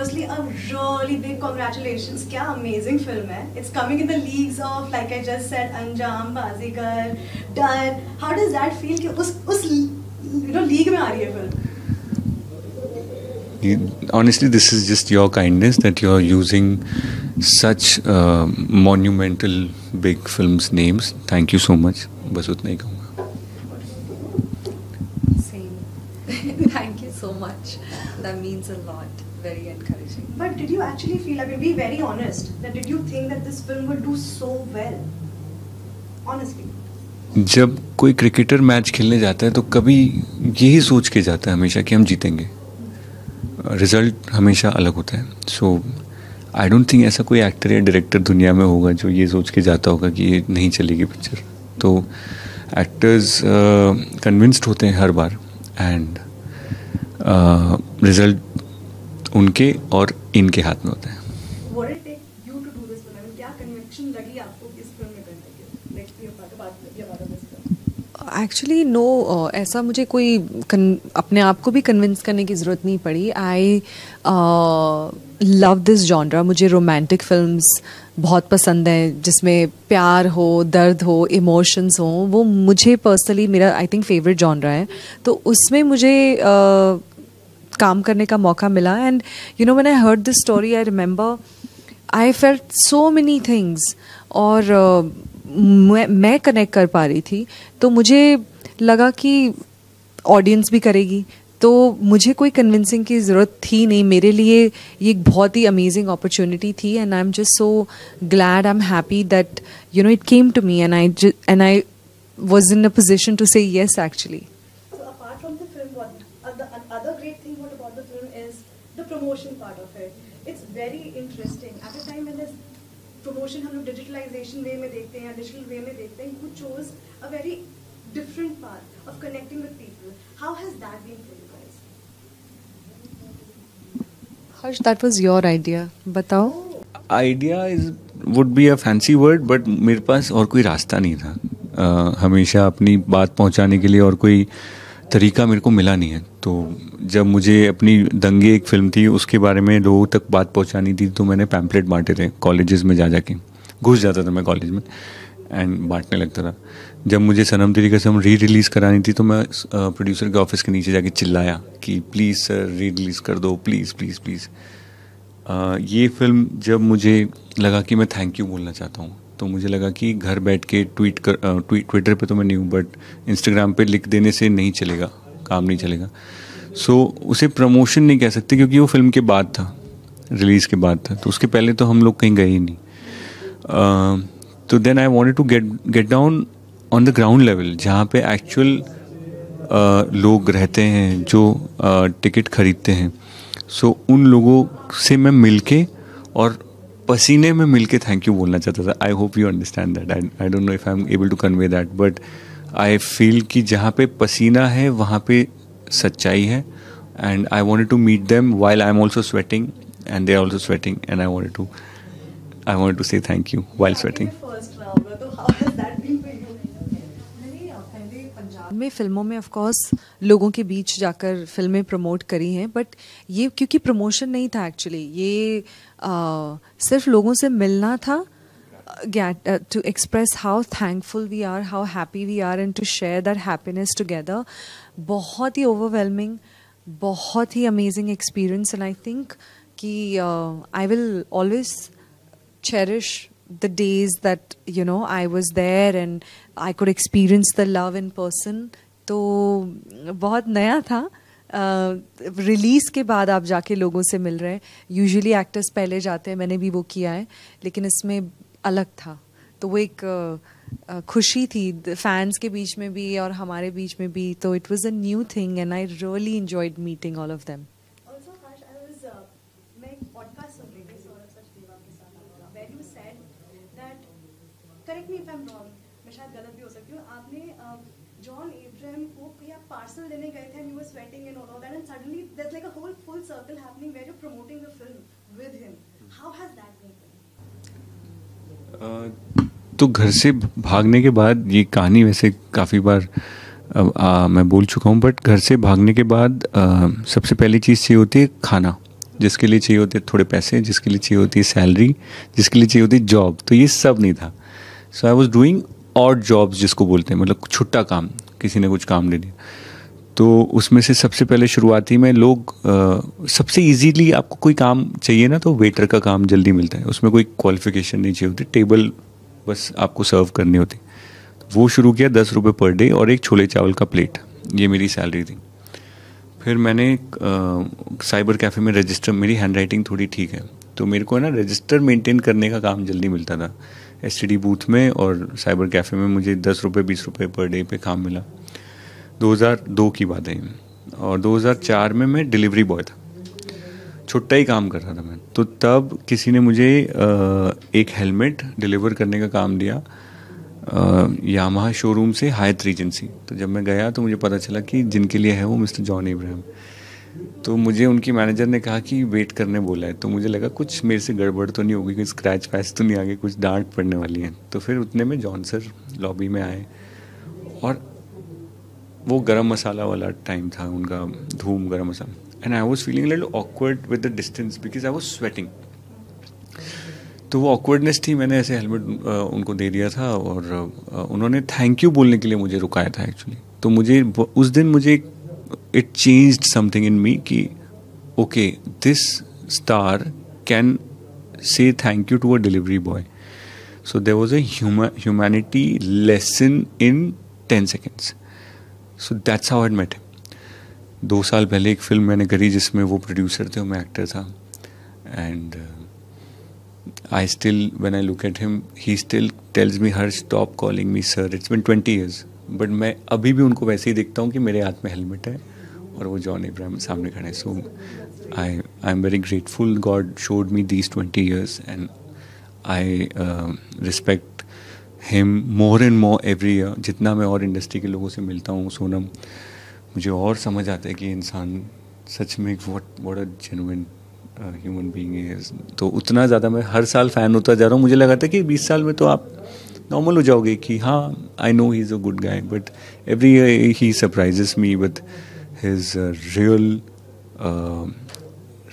firstly a really big congratulations. क्या amazing film है. It's coming in the leagues of, like I just said, Anjam, Bazigar, Dar. How does that feel कि उस league में आ रही है film? Honestly, this is just your kindness that you're using such monumental big films names. Thank you so much. बस उतना ही कहूँगा. Same. Thank you so much. That means a lot. Very encouraging. But did you actually feel, I mean, be very honest, that did you think that this film would do so well? Honestly. जब कोई cricketer match खेलने जाता है तो कभी यही सोच के जाता है हमेशा कि हम जीतेंगे. रिजल्ट हमेशा अलग होता है. सो आई डोंट थिंक ऐसा कोई एक्टर या डायरेक्टर दुनिया में होगा जो ये सोच के जाता होगा कि ये नहीं चलेगी पिक्चर. तो एक्टर्स कन्विंस्ड होते हैं हर बार एंड रिजल्ट उनके और इनके हाथ में होता है. What did it take you to do this film? क्या conviction लगी आपको इस फिल्म में करने की? Next year बात this film. एक्चुअली नो, ऐसा मुझे कोई अपने आप को भी कन्विंस करने की ज़रूरत नहीं पड़ी. I love this genre. मुझे रोमांटिक फिल्म्स बहुत पसंद हैं जिसमें प्यार हो, दर्द हो, इमोशंस हो. वो मुझे पर्सनली मेरा आई थिंक फेवरेट जॉनरा है. तो उसमें मुझे काम करने का मौका मिला. And you know when I heard this story I remember I felt so many things. और मैं कनेक्ट कर पा रही थी. तो मुझे लगा कि ऑडियंस भी करेगी. तो मुझे कोई कन्विंसिंग की ज़रूरत थी नहीं. मेरे लिए ये एक बहुत ही अमेजिंग अपॉर्चुनिटी थी. And I am just so glad, I am happy that you know it came to me and I was in a position to say yes actually. So apart from the film, the other great thing about the film is the promotion part of it. It's very interesting. At a time when there's promotion, हम लोग digitalization way में देखते हैं, digital way में देखते हैं. You chose a very different path of connecting with people. How has that been for you guys? Harsh, that was your idea. बताओ. Idea would be a fancy word but मेरे पास और कोई रास्ता नहीं था. हमेशा अपनी बात पहुंचाने के लिए और कोई तरीका मेरे को मिला नहीं है. तो जब मुझे अपनी दंगे एक फिल्म थी उसके बारे में लोगों तक बात पहुंचानी थी तो मैंने पैम्पलेट बांटे थे कॉलेजेस में जा के. घुस जाता था मैं कॉलेज में एंड बांटने लगता था. जब मुझे सनम तेरी कसम री रिलीज़ करानी थी तो मैं प्रोड्यूसर के ऑफिस के नीचे जाके चिल्लाया कि प्लीज़ सर री रिलीज़ कर दो, प्लीज़ प्लीज़ प्लीज़. ये फिल्म जब मुझे लगा कि मैं थैंक यू बोलना चाहता हूँ तो मुझे लगा कि घर बैठ के ट्विटर पे तो मैं नहीं हूँ बट इंस्टाग्राम पे लिख देने से नहीं चलेगा, काम नहीं चलेगा. सो उसे प्रमोशन नहीं कह सकते क्योंकि वो फिल्म के बाद था, रिलीज़ के बाद था. तो उसके पहले तो हम लोग कहीं गए ही नहीं. तो then I wanted to get down on the ground level जहाँ पे एक्चुअल लोग रहते हैं जो टिकट खरीदते हैं. सो उन लोगों से मैं मिलके और पसीने में मिलके थैंक यू बोलना चाहता था. I hope you understand that. I don't know if I am able to convey that but I feel कि जहाँ पे पसीना है वहाँ पे सच्चाई है. And I wanted to meet them while I am also sweating and they are also sweating and I wanted to say thank you while sweating. में फिल्मों में ऑफ कोर्स लोगों के बीच जाकर फिल्में प्रमोट करी हैं बट ये क्योंकि प्रमोशन नहीं था एक्चुअली. ये सिर्फ लोगों से मिलना था, to express how thankful we are, how happy we are and to share that happiness together. बहुत ही overwhelming, बहुत ही amazing experience and I think कि I will always cherish the days that you know I was there and I could experience the love in person. तो बहुत नया था. Release के बाद आप जाके लोगों से मिल रहे हैं. यूजुअली एक्टर्स पहले जाते हैं, मैंने भी वो किया है, लेकिन इसमें अलग था. तो वो एक खुशी थी फैंस के बीच में भी और हमारे बीच में भी. तो it was a new thing and I really enjoyed meeting all of them. Correct me if I am wrong, मैं शायद गलत भी हो सकती हूँ. आपने जॉन एब्राहम को या पार्सल देने गए थे and you were sweating and all of that and suddenly there's like a whole full circle happening where you're promoting the film with him. How has that been? तो घर से भागने के बाद ये कहानी वैसे काफ़ी बार मैं बोल चुका हूँ बट घर से भागने के बाद सबसे पहली चीज़ ये होती है खाना. जिसके लिए चाहिए होते थोड़े पैसे, जिसके लिए चाहिए होती है सैलरी, जिसके लिए चाहिए होती है जॉब, तो ये सब नहीं था. So I was doing odd jobs जिसको बोलते हैं, मतलब छुट्टा काम, किसी ने कुछ काम दे दिया. तो उसमें से सबसे पहले शुरुआती में लोग सबसे इजीली आपको कोई काम चाहिए ना, तो वेटर का काम जल्दी मिलता है, उसमें कोई क्वालिफिकेशन नहीं चाहिए होती, टेबल बस आपको सर्व करनी होती. वो शुरू किया 10 रुपये पर डे और एक छोले चावल का प्लेट, ये मेरी सैलरी थी. फिर मैंने साइबर कैफ़े में रजिस्टर, मेरी हैंड राइटिंग थोड़ी ठीक है तो मेरे को ना रजिस्टर मेंटेन करने का काम जल्दी मिलता था एसटीडी बूथ में, और साइबर कैफ़े में मुझे 10 रुपये 20 रुपये पर डे पे काम मिला. 2002 की बात है. और 2004 में मैं डिलीवरी बॉय था, छुट्टा ही काम कर रहा था मैं. तो तब किसी ने मुझे एक हेलमेट डिलीवर करने का काम दिया यामाहा शोरूम से हायत रीजेंसी. तो जब मैं गया तो मुझे पता चला कि जिनके लिए है वो मिस्टर जॉन इब्राहिम. तो मुझे उनकी मैनेजर ने कहा कि वेट करने बोला है. तो मुझे लगा कुछ मेरे से गड़बड़ तो नहीं होगी, कोई स्क्रैच पैच तो नहीं आ गई, कुछ डांट पड़ने वाली है. तो फिर उतने में जॉन सर लॉबी में आए और वो गरम मसाला वाला टाइम था उनका, Dhoom Garam Masala. And I was feeling little awkward with the distance because I was sweating. तो वो ऑकवर्डनेस थी, मैंने ऐसे हेलमेट उनको दे दिया था और उन्होंने थैंक यू बोलने के लिए मुझे रुकाया था एक्चुअली. तो मुझे उस दिन मुझे it changed something in me कि okay this star can say thank you to a delivery boy. So there was a humanity lesson in 10 seconds. So that's how I met him. 2 साल पहले एक film मैंने करी जिसमें वो producer थे और मैं एक्टर था. And I still, when I look at him, he still tells me, Harsh, stop calling me sir. It's been 20 years. But मैं अभी भी उनको वैसे ही देखता हूँ कि मेरे हाथ में हेलमेट है और वो जॉन इब्राहिम सामने खड़े हैं. So I am very grateful. God showed me these 20 years and I respect him more and more every year. जितना मैं और इंडस्ट्री के लोगों से मिलता हूँ सोनम, मुझे और समझ आता है कि इंसान सच में what a genuine human being is. तो उतना ज़्यादा मैं हर साल फ़ैन होता जा रहा हूँ. मुझे लगा था कि 20 साल में तो आप नॉर्मल हो जाओगे कि हाँ I know he is a good guy, but every year he surprises me with his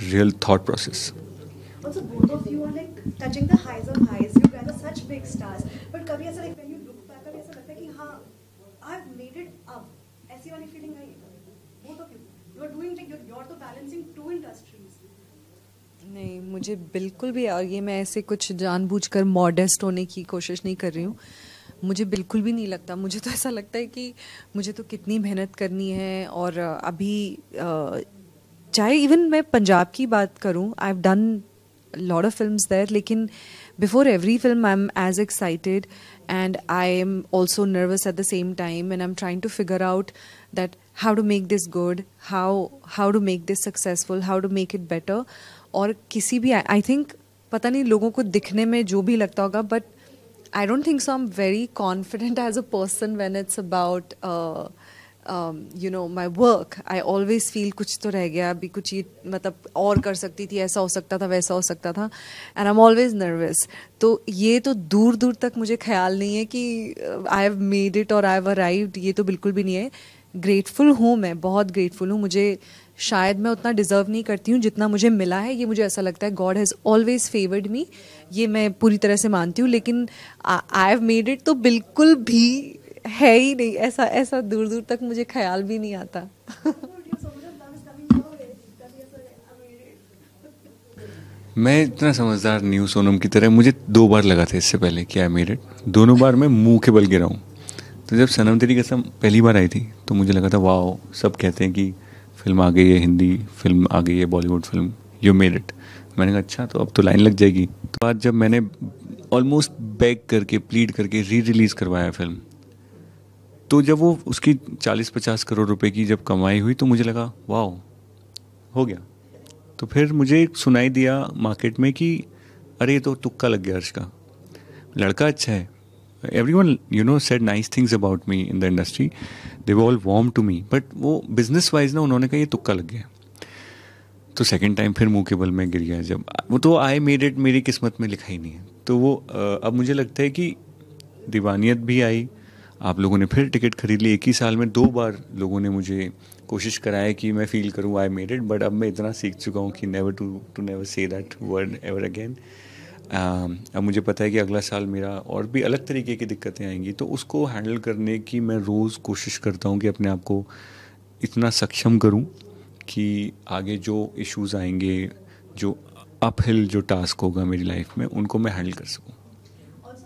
real thought process. Also, both of you are like touching the highs of highs. You guys are such big stars. But कभी ऐसा like when you look back, कभी ऐसा लगता है कि हाँ I've made it up. ऐसी वाली feeling आई है. Both of you. You are doing like you're तो balancing 2 industries. नहीं, मुझे बिल्कुल भी, और ये मैं ऐसे कुछ जानबूझकर मॉडेस्ट होने की कोशिश नहीं कर रही हूँ. मुझे बिल्कुल भी नहीं लगता. मुझे तो ऐसा लगता है कि मुझे तो कितनी मेहनत करनी है. और अभी चाहे इवन मैं पंजाब की बात करूँ, I have done lot of films there, लेकिन before every film I am as excited and I am also nervous at the same time, and I'm trying to figure out that how to make this good, how to make this successful, how to make it better. और किसी भी I think पता नहीं लोगों को दिखने में जो भी लगता होगा, but I don't think so. I am very confident as a person when it's about you know my work. I always feel कुछ तो रह गया, अभी कुछ ये मतलब और कर सकती थी, ऐसा हो सकता था, वैसा हो सकता था, and I am always nervous. तो ये तो दूर दूर तक मुझे ख्याल नहीं है कि आई हैव मेड इट और आई हैव अराइव्ड, ये तो बिल्कुल भी नहीं है. ग्रेटफुल हूँ, मैं बहुत ग्रेटफुल हूँ. मुझे शायद मैं उतना डिज़र्व नहीं करती हूँ जितना मुझे मिला है. ये मुझे ऐसा लगता है गॉड हैज़ ऑलवेज फेवर्ड मी, ये मैं पूरी तरह से मानती हूँ. लेकिन आई हैव मेड इट तो बिल्कुल भी है ही नहीं. ऐसा दूर दूर तक मुझे ख्याल भी नहीं आता. मैं इतना समझदार नहीं हूँ सोनम की तरह. मुझे 2 बार लगा था इससे पहले कि आई मेड इट. दोनों बार मैं मुंह के बल गिरा हूँ. तो जब सनम तेरी कसम पहली बार आई थी तो मुझे लगा था वाओ, सब कहते हैं कि फिल्म आ गई है, हिंदी फिल्म आ गई है, Bollywood film, you made it. मैंने कहा अच्छा, तो अब तो लाइन लग जाएगी. तो बाद जब मैंने ऑलमोस्ट बेग करके प्लीड करके रिलीज़ करवाया फिल्म, तो जब वो उसकी 40-50 करोड़ रुपए की जब कमाई हुई तो मुझे लगा वाओ हो गया. तो फिर मुझे सुनाई दिया मार्केट में कि अरे ये तो तुक्का लग गया, हर्ष का लड़का अच्छा है. everyone said nice things about me in the industry. They were all warm to me, but वो business wise ना उन्होंने कहा ये तुक्का लग गया. तो सेकंड टाइम फिर मुंह के बल में गिर गया. जब वो तो आई मेड इट मेरी किस्मत में लिखा ही नहीं है. तो वो अब मुझे लगता है कि दीवानियत भी आई, आप लोगों ने फिर टिकट खरीद ली। एक ही साल में 2 बार लोगों ने मुझे कोशिश कराया कि मैं फील करूँ आई मेड इट, बट अब मैं इतना सीख चुका हूँ कि never to never say that word ever again. अब मुझे पता है कि अगला साल मेरा और भी अलग तरीके की दिक्कतें आएंगी, तो उसको हैंडल करने की मैं रोज़ कोशिश करता हूँ कि अपने आप को इतना सक्षम करूँ कि आगे जो इश्यूज़ आएंगे, जो अपहिल जो टास्क होगा मेरी लाइफ में, उनको मैं हैंडल कर सकूँ। Also,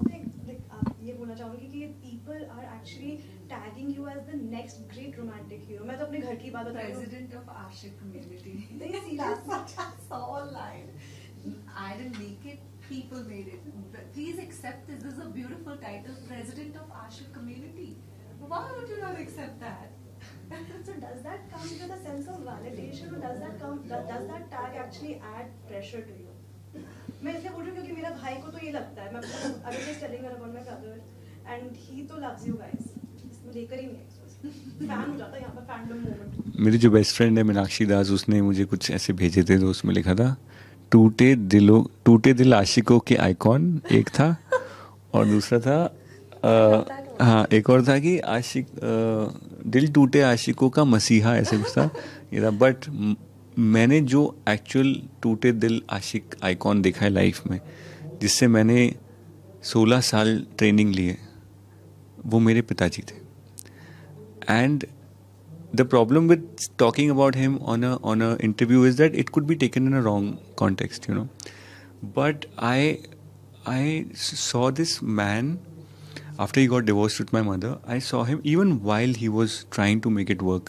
आप ये बोलना चाहूँगी कि people are actually tagging you as the next great romantic hero. मैं तो अपने घर की बात बता रही हूँ। President of Ashik community. नहीं, serious. That's such a soul line. I didn't make it. People made it. Please accept this. This is a beautiful title, President of Ashik community. Why would you not accept that? So does that come with a sense of validation, or does that tag actually add pressure to you? मैं इसलिए बोल रही हूँ क्योंकि मेरा भाई को तो ये लगता है, मैं I was just telling her about my brother and he तो loves you guys, इसमें लेकर ही नहीं फैन हो जाता है यहाँ पर फैंडम मोमेंट। मेरी जो बेस्ट फ्रेंड है मीनाक्षी दास, उसने मुझे कुछ ऐसे भेजे थे, तो उसमें लिखा था टूटे दिल आशिकों के आइकॉन एक था, और दूसरा था हाँ एक और था कि दिल टूटे आशिकों का मसीहा, ऐसे कुछ था ये था। बट मैंने जो एक्चुअल टूटे दिल आशिक आइकॉन देखा है लाइफ में, जिससे मैंने 16 साल ट्रेनिंग ली है, वो मेरे पिताजी थे। And the problem with talking about him on a interview is that it could be taken in a wrong context, you know, but I saw this man after he got divorced with my mother. I saw him even while he was trying to make it work.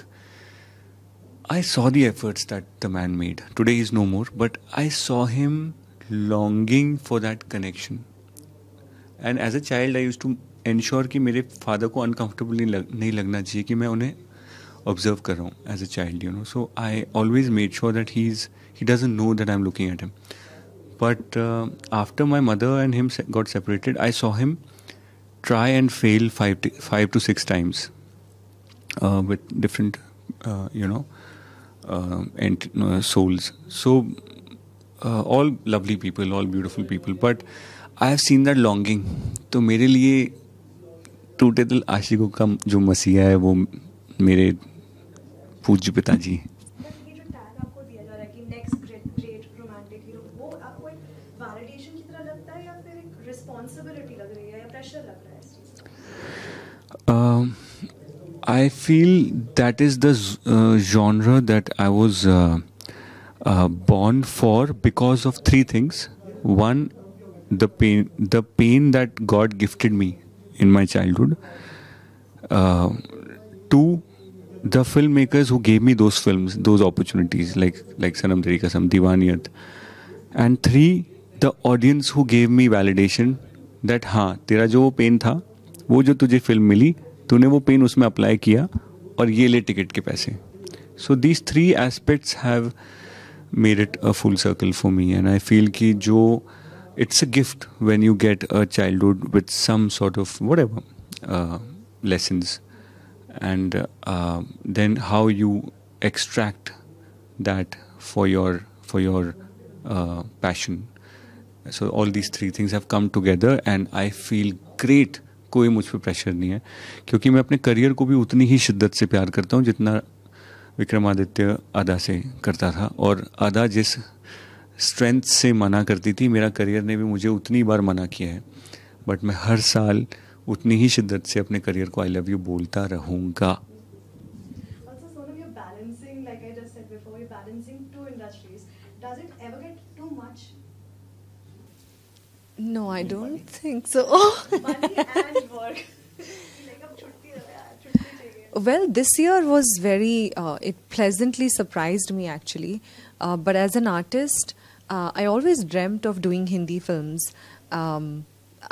I saw the efforts that the man made. Today he's no more, but I saw him longing for that connection. And as a child I used to ensure कि मेरे father को uncomfortable नहीं लगना चाहिए कि मैं उन्हें observe कर रहा हूँ as a child, you know. So I always made sure that he doesn't know that I'm looking at him. But after my mother and him got separated, I saw him try and fail 5 to 6 times with different souls. So all lovely people, all beautiful people, but I have seen that longing. तो मेरे लिए टूटे दिल आशिकों का जो मसीहा है वो मेरे पूज्य पिताजी हैं। ये जो टैग आपको दिया जा रहा है कि नेक्स्ट ग्रेट रोमांटिक हीरो, वो आपको एक वैलिडेशन की तरह लगता है या फिर एक रिस्पॉन्सिबिलिटी लग रही है या प्रेशर लग रहा है इस चीज़ का? I feel that is the genre that I was born for because of 3 things. One, the pain that God gifted me in my childhood. 2, the filmmakers who gave me those films, those opportunities, like Sanam Teri Kasam, Diwaniyat. And 3, the audience who gave me validation that हाँ तेरा जो pen था, वो जो तुझे film मिली, तूने वो pen उसमें अप्लाई किया और ये ले टिकट के पैसे. So these 3 aspects have made it a full circle for me, and I feel कि जो it's a gift when you get a childhood with some sort of whatever lessons, and then how you extract that for your passion. So all these 3 things have come together and I feel great. कोई मुझ पे pressure नहीं है क्योंकि मैं अपने career को भी उतनी ही शिद्दत से प्यार करता हूँ जितना विक्रमादित्य आदा से करता था, और आदा जिस स्ट्रेंथ से मना करती थी, मेरा करियर ने भी मुझे उतनी बार मना किया है, बट मैं हर साल उतनी ही शिद्दत से अपने करियर को आई लव यू बोलता रहूँगा. Also, Sonam, you're balancing, like I just said before, you're balancing 2 industries. Does it ever get too much? No, I don't think so. Money and work. Like, अब छुट्टी दो यार, छुट्टी चाहिए. Well, this year was very, it pleasantly surprised me actually. But as an artist, I always dreamt of doing Hindi films.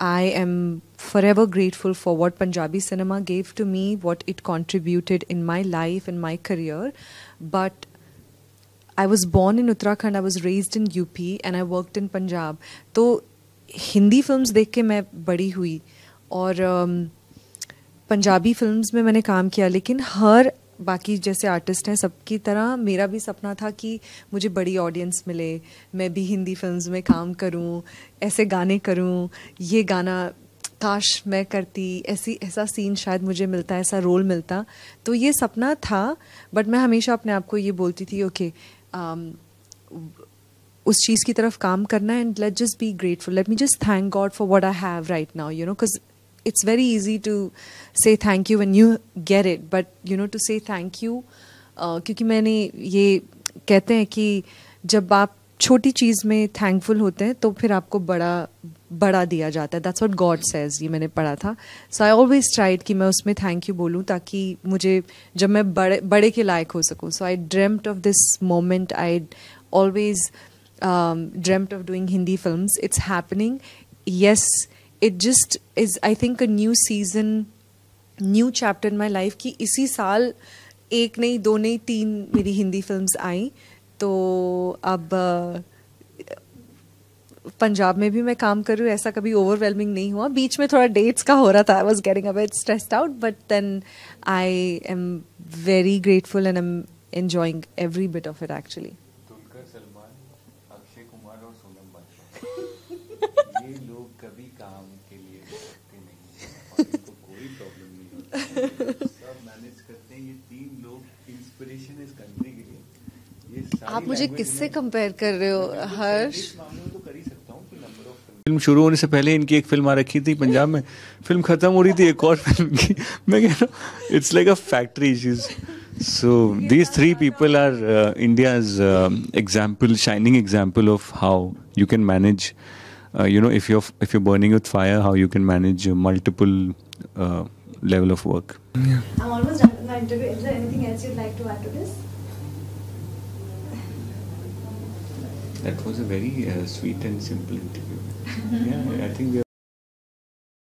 I am forever grateful for what Punjabi cinema gave to me, what it contributed in my life, in my career. But I was born in Uttarakhand, I was raised in UP, and I worked in Punjab. तो Hindi films देख के मैं बड़ी हुई और Punjabi films में मैंने काम किया, लेकिन हर बाकी जैसे आर्टिस्ट हैं सबकी तरह मेरा भी सपना था कि मुझे बड़ी ऑडियंस मिले, मैं भी हिंदी फिल्म्स में काम करूं, ऐसे गाने करूं, ये गाना काश मैं करती, ऐसा सीन शायद मुझे मिलता, ऐसा रोल मिलता. तो ये सपना था, बट मैं हमेशा अपने आप को ये बोलती थी ओके उस चीज़ की तरफ काम करना है, and let just be grateful, let me just thank God for what I have right now, you know, because it's very easy to say thank you when you get it, but you know to say thank you क्योंकि मैंने ये कहते हैं कि जब आप छोटी चीज़ में थैंकफुल होते हैं तो फिर आपको बड़ा दिया जाता है. दैट्स व्हाट गॉड सेज, ये मैंने पढ़ा था. सो आई ऑलवेज ट्राइड कि मैं उसमें थैंक यू बोलूँ ताकि मुझे जब मैं बड़े के लायक हो सकूँ. So I dreamed of this moment, I always dreamt of doing Hindi films. It's happening. Yes, it just is, I think, a new season, new chapter in my life कि इसी साल 1 नहीं 2 नहीं 3 मेरी हिंदी फिल्म्स आई. तो अब पंजाब में भी मैं काम कर रही हूँ. ऐसा कभी ओवरवेलमिंग नहीं हुआ. बीच में थोड़ा डेट्स का हो रहा था. I was getting a bit stressed out, but then I am very grateful and I am enjoying every bit of it actually. ये लोग कभी काम के लिए करते नहीं और इनको कोई प्रॉब्लम नहीं होती, सब मैनेज करते हैं. ये 3 लोग इंस्पिरेशन इस कंट्री के लिए. ये आप मुझे किससे कंपेयर कर रहे हो हर्ष? इस मामले में तो कर ही सकता हूँ कि नंबर ऑफ फिल्म शुरू होने से पहले इनकी एक फिल्म आ रखी थी पंजाब में, फिल्म खत्म हो रही थी एक और फिल्म की. मैं कह रहा हूँ it's like a factory. So these 3 people are India's example, shining example of how you can manage. You know, if you're burning with fire, how you can manage multiple level of work. Yeah. I'm almost done with my interview. Is there anything else you'd like to add to this? That was a very sweet and simple interview. Yeah, I think we